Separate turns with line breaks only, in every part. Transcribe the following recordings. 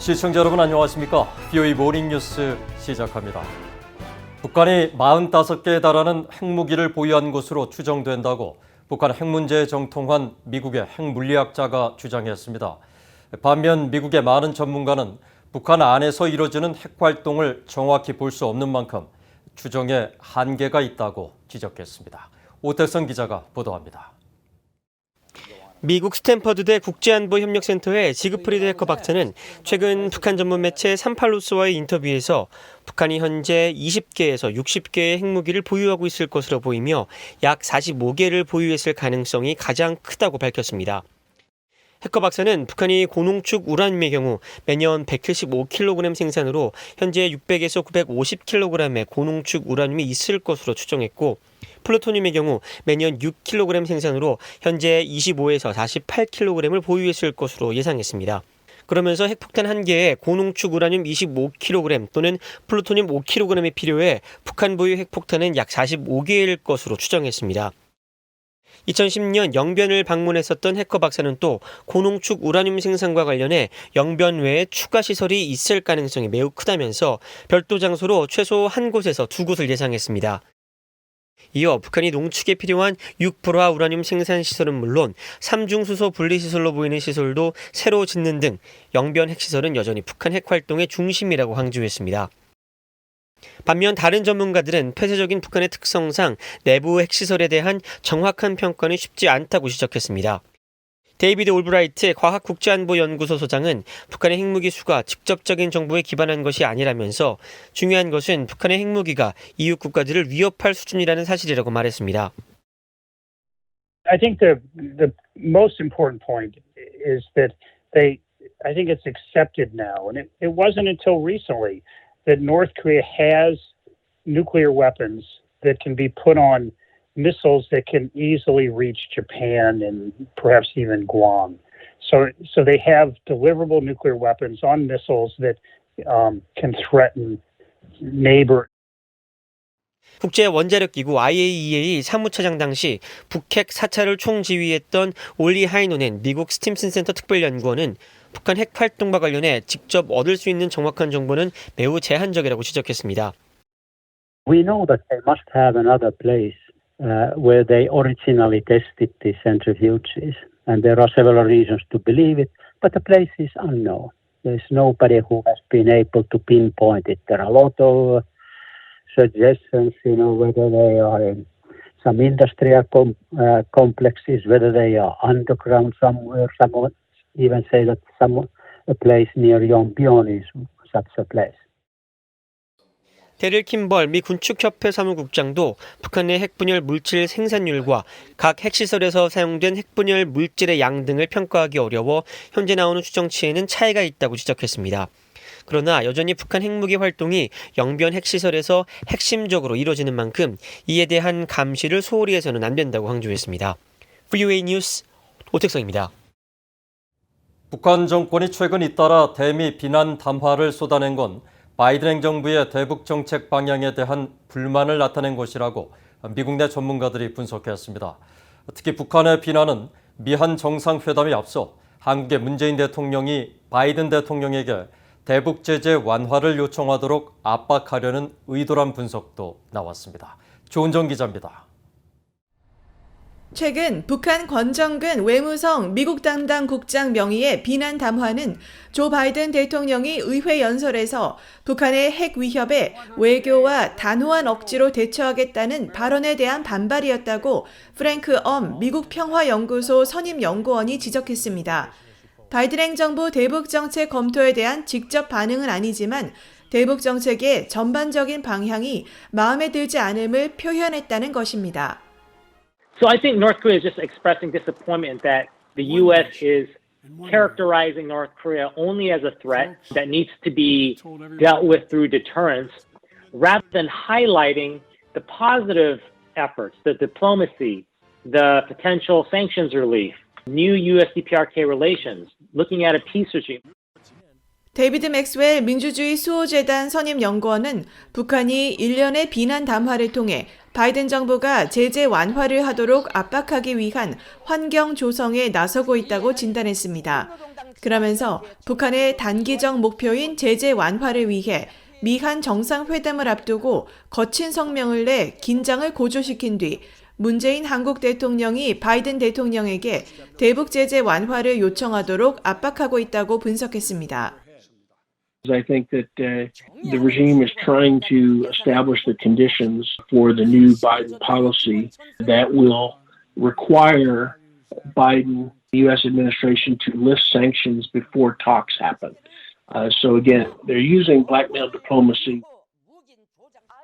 시청자 여러분 안녕하십니까? BOE 모닝뉴스 시작합니다. 북한이 45개에 달하는 핵무기를 보유한 것으로 추정된다고 북한 핵 문제에 정통한 미국의 핵물리학자가 주장했습니다. 반면 미국의 많은 전문가는 북한 안에서 이뤄지는 핵활동을 정확히 볼 수 없는 만큼 추정에 한계가 있다고 지적했습니다. 오태성 기자가 보도합니다.
미국 스탠퍼드대 국제안보협력센터의 지그프리드 해커 박사는 최근 북한 전문 매체 38로스와의 인터뷰에서 북한이 현재 20개에서 60개의 핵무기를 보유하고 있을 것으로 보이며 약 45개를 보유했을 가능성이 가장 크다고 밝혔습니다. 해커 박사는 북한이 고농축 우라늄의 경우 매년 175kg 생산으로 현재 600에서 950kg의 고농축 우라늄이 있을 것으로 추정했고, 플루토늄의 경우 매년 6kg 생산으로 현재 25에서 48kg을 보유했을 것으로 예상했습니다. 그러면서 핵폭탄 한 개에 고농축 우라늄 25kg 또는 플루토늄 5kg이 필요해 북한 보유 핵폭탄은 약 45개일 것으로 추정했습니다. 2010년 영변을 방문했었던 해커 박사는 또 고농축 우라늄 생산과 관련해 영변 외에 추가 시설이 있을 가능성이 매우 크다면서 별도 장소로 최소 한 곳에서 두 곳을 예상했습니다. 이어 북한이 농축에 필요한 6%와 우라늄 생산 시설은 물론 삼중수소 분리시설로 보이는 시설도 새로 짓는 등 영변 핵시설은 여전히 북한 핵활동의 중심이라고 강조했습니다. 반면 다른 전문가들은 폐쇄적인 북한의 특성상 내부 핵시설에 대한 정확한 평가는 쉽지 않다고 지적했습니다. 데이비드 올브라이트 과학국제안보연구소 소장은 북한의 핵무기 수가 직접적인 정보에 기반한 것이 아니라면서 중요한 것은 북한의 핵무기가 이웃 국가들을 위협할 수준이라는 사실이라고 말했습니다.
I think the most important point is that I think it's accepted now, and it wasn't until recently that North Korea has nuclear weapons that can be put on missiles that can easily reach Japan and perhaps even Guam. So they have deliverable nuclear weapons on missiles that can threaten neighbor.
국제원자력기구 IAEA 사무처장 당시 북핵 4차를 총지휘했던 올리 하이노넨 미국 스팀슨 센터 특별연구원은 북한 핵활동과 관련해 직접 얻을 수 있는 정확한 정보는 매우 제한적이라고 지적했습니다.
We know that they must have another place where they originally tested the centrifuges, and there are several reasons to believe it, but the place is unknown. There's nobody who has been able to pinpoint it. There are a lot of suggestions, whether they are in some industrial complexes, whether they are underground somewhere. Some even say that a place near Yongbyon is such a place.
데릴 킴벌 미 군축협회 사무국장도 북한의 핵분열 물질 생산율과 각 핵시설에서 사용된 핵분열 물질의 양 등을 평가하기 어려워 현재 나오는 추정치에는 차이가 있다고 지적했습니다. 그러나 여전히 북한 핵무기 활동이 영변 핵시설에서 핵심적으로 이루어지는 만큼 이에 대한 감시를 소홀히 해서는 안 된다고 강조했습니다. VOA 뉴스 오택성입니다.
북한 정권이 최근 잇따라 대미 비난 담화를 쏟아낸 건 바이든 행정부의 대북 정책 방향에 대한 불만을 나타낸 것이라고 미국 내 전문가들이 분석했습니다. 특히 북한의 비난은 미한 정상회담에 앞서 한국의 문재인 대통령이 바이든 대통령에게 대북 제재 완화를 요청하도록 압박하려는 의도란 분석도 나왔습니다. 조은정 기자입니다.
최근 북한 권정근 외무성 미국 담당 국장 명의의 비난 담화는 조 바이든 대통령이 의회 연설에서 북한의 핵 위협에 외교와 단호한 억지로 대처하겠다는 발언에 대한 반발이었다고 프랭크 미국 평화연구소 선임 연구원이 지적했습니다. 바이든 행정부 대북 정책 검토에 대한 직접 반응은 아니지만 대북 정책의 전반적인 방향이 마음에 들지 않음을 표현했다는 것입니다.
So I think North Korea is just expressing disappointment that the U.S. is characterizing North Korea only as a threat that needs to be dealt with through deterrence, rather than highlighting the positive efforts, the diplomacy, the potential sanctions relief, new U.S.-DPRK relations, looking at a peace regime.
데이비드 맥스웰 민주주의 수호재단 선임 연구원은 북한이 일련의 비난 담화를 통해 바이든 정부가 제재 완화를 하도록 압박하기 위한 환경 조성에 나서고 있다고 진단했습니다. 그러면서 북한의 단기적 목표인 제재 완화를 위해 미한 정상회담을 앞두고 거친 성명을 내 긴장을 고조시킨 뒤 문재인 한국 대통령이 바이든 대통령에게 대북 제재 완화를 요청하도록 압박하고 있다고 분석했습니다.
I think that the regime is trying to establish the conditions for the new Biden policy that will require Biden U.S. administration to lift sanctions before talks happen. So again, they're using blackmail diplomacy.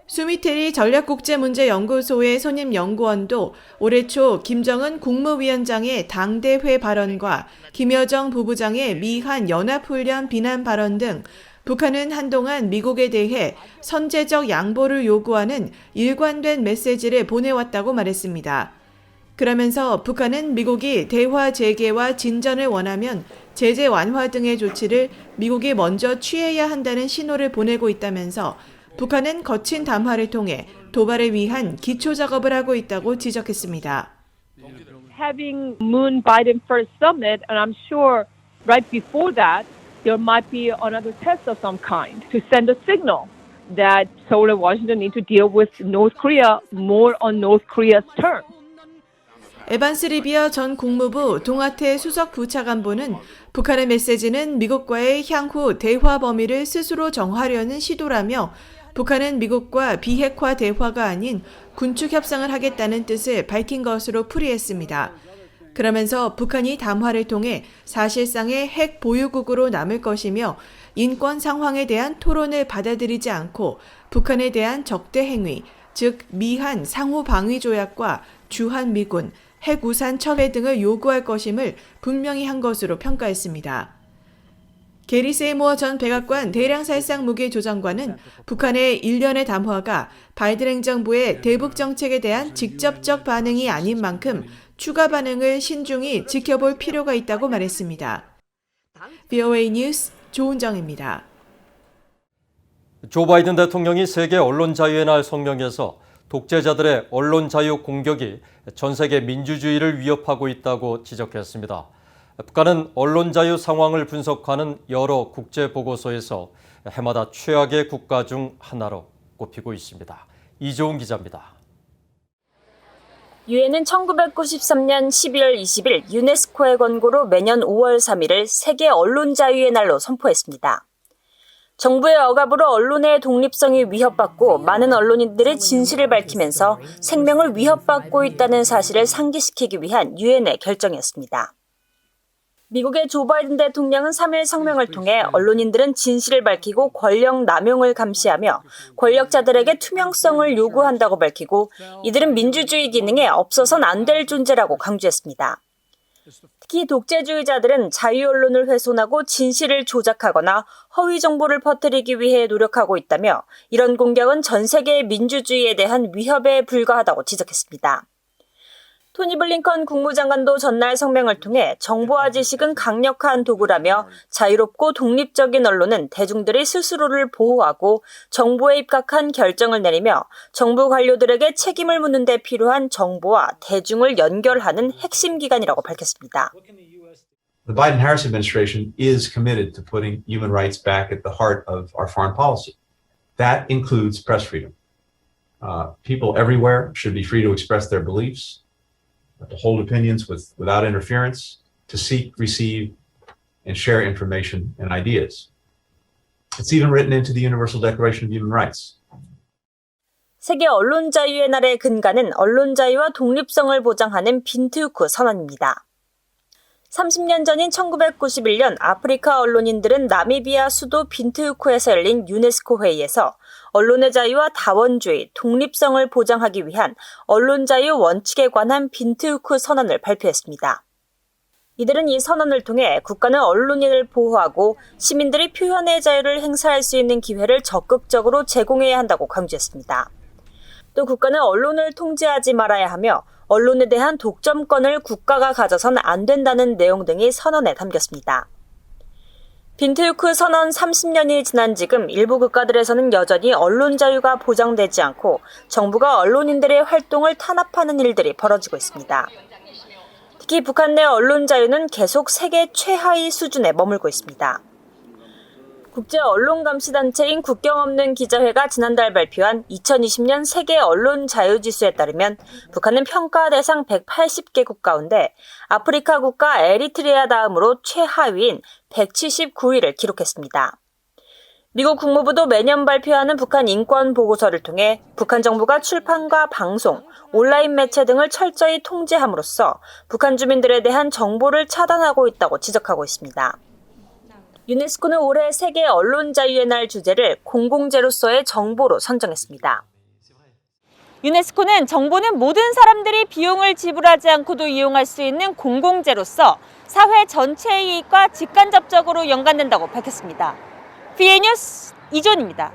수미테리 전략국제문제연구소의 선임 연구원도 올해 초 김정은 국무위원장의 당대회 발언과 김여정 부부장의 미한 연합훈련 비난 발언 등 북한은 한동안 미국에 대해 선제적 양보를 요구하는 일관된 메시지를 보내왔다고 말했습니다. 그러면서 북한은 미국이 대화 재개와 진전을 원하면 제재 완화 등의 조치를 미국이 먼저 취해야 한다는 신호를 보내고 있다면서 북한은 거친 담화를 통해 도발을 위한 기초 작업을 하고 있다고 지적했습니다.
Having Moon Biden first summit, and I'm sure right before that there might be another test of some kind to send a signal that Seoul and Washington need to deal with North Korea more on North Korea's terms.
에반스 리비어 전 국무부 동아태 수석 부차관보는 북한의 메시지는 미국과의 향후 대화 범위를 스스로 정하려는 시도라며 북한은 미국과 비핵화 대화가 아닌 군축 협상을 하겠다는 뜻을 밝힌 것으로 풀이했습니다. 그러면서 북한이 담화를 통해 사실상의 핵 보유국으로 남을 것이며 인권 상황에 대한 토론을 받아들이지 않고 북한에 대한 적대 행위, 즉 미한 상호 방위 조약과 주한 미군, 핵우산 철회 등을 요구할 것임을 분명히 한 것으로 평가했습니다. 게리 세이모어 전 백악관 대량살상 무기 조정관은 북한의 일련의 담화가 바이든 행정부의 대북 정책에 대한 직접적 반응이 아닌 만큼 추가 반응을 신중히 지켜볼 필요가 있다고 말했습니다. VOA 뉴스 조은정입니다.
조 바이든 대통령이 세계 언론 자유의 날 성명에서 독재자들의 언론 자유 공격이 전 세계 민주주의를 위협하고 있다고 지적했습니다. 북한은 언론 자유 상황을 분석하는 여러 국제 보고서에서 해마다 최악의 국가 중 하나로 꼽히고 있습니다. 이조은 기자입니다.
유엔은 1993년 12월 20일 유네스코의 권고로 매년 5월 3일을 세계 언론 자유의 날로 선포했습니다. 정부의 억압으로 언론의 독립성이 위협받고 많은 언론인들의 진실을 밝히면서 생명을 위협받고 있다는 사실을 상기시키기 위한 유엔의 결정이었습니다. 미국의 조 바이든 대통령은 3일 성명을 통해 언론인들은 진실을 밝히고 권력 남용을 감시하며 권력자들에게 투명성을 요구한다고 밝히고 이들은 민주주의 기능에 없어선 안 될 존재라고 강조했습니다. 특히 독재주의자들은 자유 언론을 훼손하고 진실을 조작하거나 허위 정보를 퍼뜨리기 위해 노력하고 있다며 이런 공격은 전 세계의 민주주의에 대한 위협에 불과하다고 지적했습니다. 토니 블링컨 국무장관도 전날 성명을 통해 정보화 지식은 강력한 도구라며 자유롭고 독립적인 언론은 대중들이 스스로를 보호하고 정보에 입각한 결정을 내리며 정부 관료들에게 책임을 묻는 데 필요한 정보와 대중을 연결하는 핵심 기관이라고 밝혔습니다.
The Biden-Harris administration is committed to putting human rights back at the heart of our foreign policy. That includes press freedom. People everywhere should be free to express their beliefs, to hold opinions without interference, to seek, receive, and share information and ideas. It's even written into the Universal Declaration of Human Rights.
세계 언론 자유의 날의 근간은 언론 자유와 독립성을 보장하는 빈트우크 선언입니다. 30년 전인 1991년 아프리카 언론인들은 나미비아 수도 빈트우크에서 열린 유네스코 회의에서 언론의 자유와 다원주의, 독립성을 보장하기 위한 언론 자유 원칙에 관한 빈트우크 선언을 발표했습니다. 이들은 이 선언을 통해 국가는 언론인을 보호하고 시민들이 표현의 자유를 행사할 수 있는 기회를 적극적으로 제공해야 한다고 강조했습니다. 또 국가는 언론을 통제하지 말아야 하며 언론에 대한 독점권을 국가가 가져선 안 된다는 내용 등이 선언에 담겼습니다. 빈트유크 선언 30년이 지난 지금 일부 국가들에서는 여전히 언론 자유가 보장되지 않고 정부가 언론인들의 활동을 탄압하는 일들이 벌어지고 있습니다. 특히 북한 내 언론 자유는 계속 세계 최하위 수준에 머물고 있습니다. 국제언론감시단체인 국경없는 기자회가 지난달 발표한 2020년 세계 언론자유지수에 따르면 북한은 평가 대상 180개국 가운데 아프리카 국가 에리트리아 다음으로 최하위인 179위를 기록했습니다. 미국 국무부도 매년 발표하는 북한 인권 보고서를 통해 북한 정부가 출판과 방송, 온라인 매체 등을 철저히 통제함으로써 북한 주민들에 대한 정보를 차단하고 있다고 지적하고 있습니다. 유네스코는 올해 세계 언론자유의 날 주제를 공공재로서의 정보로 선정했습니다.
유네스코는 정보는 모든 사람들이 비용을 지불하지 않고도 이용할 수 있는 공공재로서 사회 전체의 이익과 직간접적으로 연관된다고 밝혔습니다. PA 뉴스 이존입니다.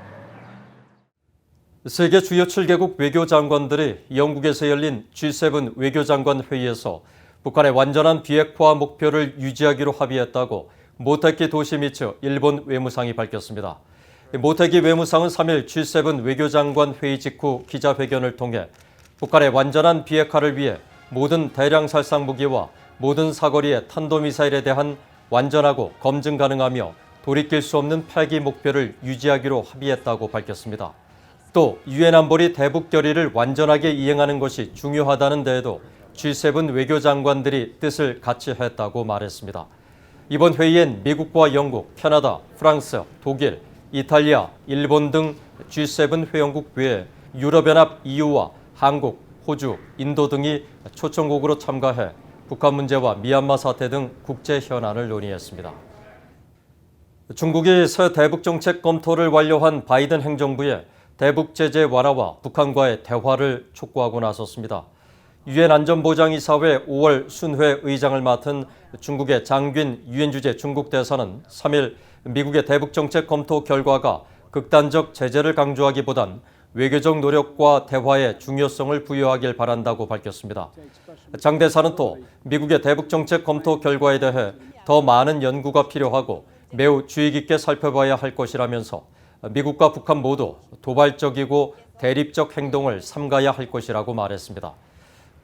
세계 주요 7개국 외교장관들이 영국에서 열린 G7 외교장관 회의에서 북한의 완전한 비핵화 목표를 유지하기로 합의했다고 모테기 도시미츠 일본 외무상이 밝혔습니다. 모테기 외무상은 3일 G7 외교장관 회의 직후 기자회견을 통해 북한의 완전한 비핵화를 위해 모든 대량 살상 무기와 모든 사거리의 탄도미사일에 대한 완전하고 검증 가능하며 돌이킬 수 없는 폐기 목표를 유지하기로 합의했다고 밝혔습니다. 또 유엔 안보리 대북 결의를 완전하게 이행하는 것이 중요하다는 데에도 G7 외교장관들이 뜻을 같이 했다고 말했습니다. 이번 회의엔 미국과 영국, 캐나다, 프랑스, 독일, 이탈리아, 일본 등 G7 회원국 외에 유럽연합 EU와 한국, 호주, 인도 등이 초청국으로 참가해 북한 문제와 미얀마 사태 등 국제 현안을 논의했습니다. 중국이 새 대북 정책 검토를 완료한 바이든 행정부에 대북 제재 완화와 북한과의 대화를 촉구하고 나섰습니다. 유엔 안전보장이사회 5월 순회 의장을 맡은 중국의 장균 유엔 주재 중국 대사는 3일 미국의 대북 정책 검토 결과가 극단적 제재를 강조하기보단 외교적 노력과 대화의 중요성을 부여하길 바란다고 밝혔습니다. 장 대사는 또 미국의 대북 정책 검토 결과에 대해 더 많은 연구가 필요하고 매우 주의 깊게 살펴봐야 할 것이라면서 미국과 북한 모두 도발적이고 대립적 행동을 삼가야 할 것이라고 말했습니다.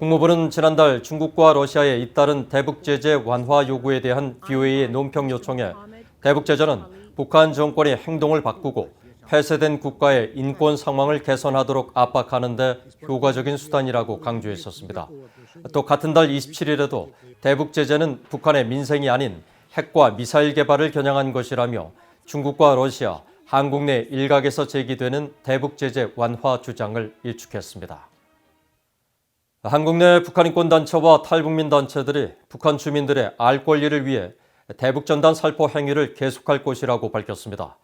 국무부는 지난달 중국과 러시아의 잇따른 대북 제재 완화 요구에 대한 BOA의 논평 요청에 대북 제재는 북한 정권이 행동을 바꾸고 폐쇄된 국가의 인권 상황을 개선하도록 압박하는 데 효과적인 수단이라고 강조했었습니다. 또 같은 달 27일에도 대북 제재는 북한의 민생이 아닌 핵과 미사일 개발을 겨냥한 것이라며 중국과 러시아, 한국 내 일각에서 제기되는 대북 제재 완화 주장을 일축했습니다. 한국 내 북한인권단체와 탈북민 단체들이 북한 주민들의 알 권리를 위해 대북전단 살포 행위를 계속할 것이라고 밝혔습니다.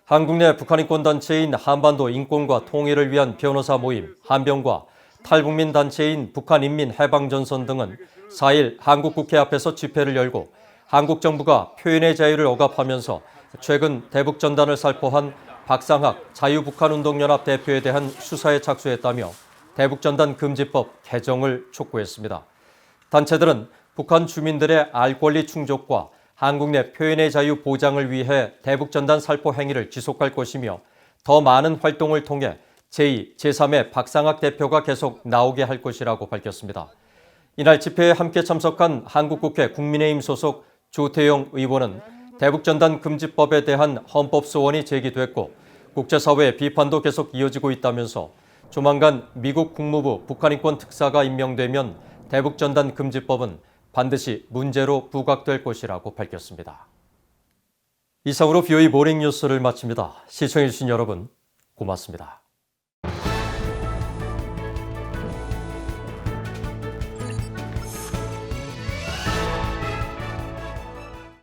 한국 내 북한인권단체인 한반도 인권과 통일을 위한 변호사 모임 한병과 탈북민 단체인 북한인민해방전선 등은 4일 한국 국회 앞에서 집회를 열고 한국 정부가 표현의 자유를 억압하면서 최근 대북전단을 살포한 박상학 자유북한운동연합 대표에 대한 수사에 착수했다며 대북전단 금지법 개정을 촉구했습니다. 단체들은 북한 주민들의 알 권리 충족과 한국 내 표현의 자유 보장을 위해 대북전단 살포 행위를 지속할 것이며 더 많은 활동을 통해 제2, 제3의 박상학 대표가 계속 나오게 할 것이라고 밝혔습니다. 이날 집회에 함께 참석한 한국국회 국민의힘 소속 조태영 의원은 대북전단 금지법에 대한 헌법 소원이 제기됐고 국제사회의 비판도 계속 이어지고 있다면서 조만간 미국 국무부 북한인권 특사가 임명되면 대북전단 금지법은 반드시 문제로 부각될 것이라고 밝혔습니다. 이상으로 BOA 모닝뉴스를 마칩니다. 시청해주신 여러분 고맙습니다.